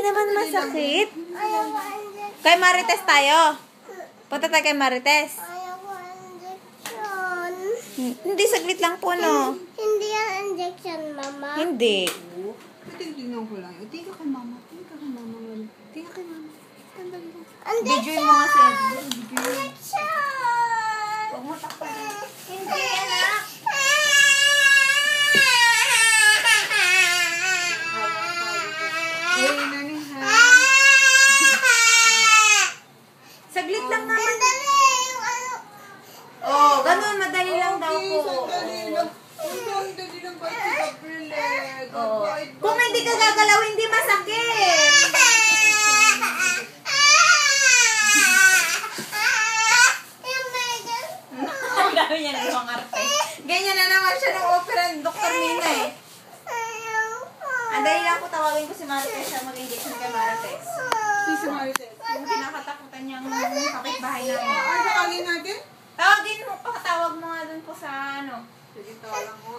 naman masakit. Kay Marites tayo. Punta tayo kay Marites. Hindi, saglit lang po, no? Hindi yan injection, Mama. Hindi. Tingnan ko lang. Tingnan kay Mama. Tingnan kay Mama. Tingnan kay Mama. Tandali lang. Video mo nga siya. Injection! Huwag mo takpan. Hindi, anak. Hey, nani, ha? Saglit lang naman. Sandali, yung ano. Oh, ganun. Madali lang daw po. Sandali lang. Sandali lang ba ito, April? Oh. Kung hindi ka gagalaw, hindi masakit. Ang dami niya ng mga arte. Ganyan na naman siya ng opera ng Dr. Mina eh. Andali lang po, tawagin ko si Marites siya mag-injection kay Marites. Si Marites. Yung kinakatakutan niyang kapitbahay namin. Ay, sakagin natin? Tawagin mo, pakatawag mo nga dun po sa ano. Sige, tawalan ko.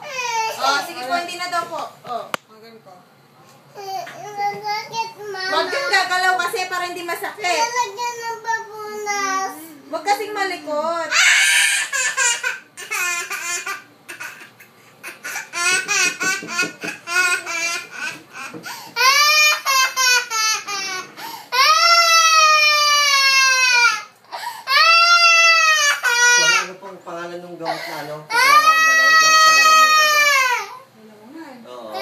Oh, sige po, hindi na daw po. Oh. Hanggang ko. Masakit, Mama. Huwag kang gagalaw kasi para hindi masakit. Lalagyan ng babunas. Huwag kasing malikot. Ano pong pangalan ng gamot na ano? Gamot sa lalamunan. Oo.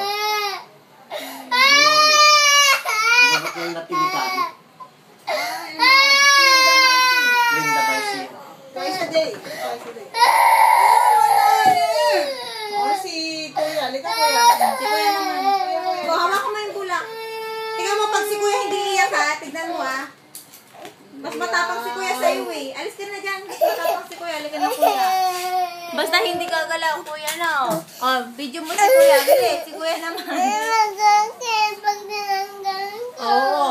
Gamot ng napilitan. Clindamycin. Twice a day. Twice a day. Oh, si Kuya. Lika, Kuya. Si Kuya naman. Oh, hawak mo yung bulak. Tingnan mo, pag si Kuya hindi iyak ha, tignan mo ha. Mas matapang si Kuya sa'yo eh. Alis ka na dyan. Mas matapang si Kuya. Halika na Kuya. Basta hindi gagalaw, Kuya na oh. Oh, video mo si Kuya. Dili, si Kuya naman. Masakit pag tinanggal ko. Oo,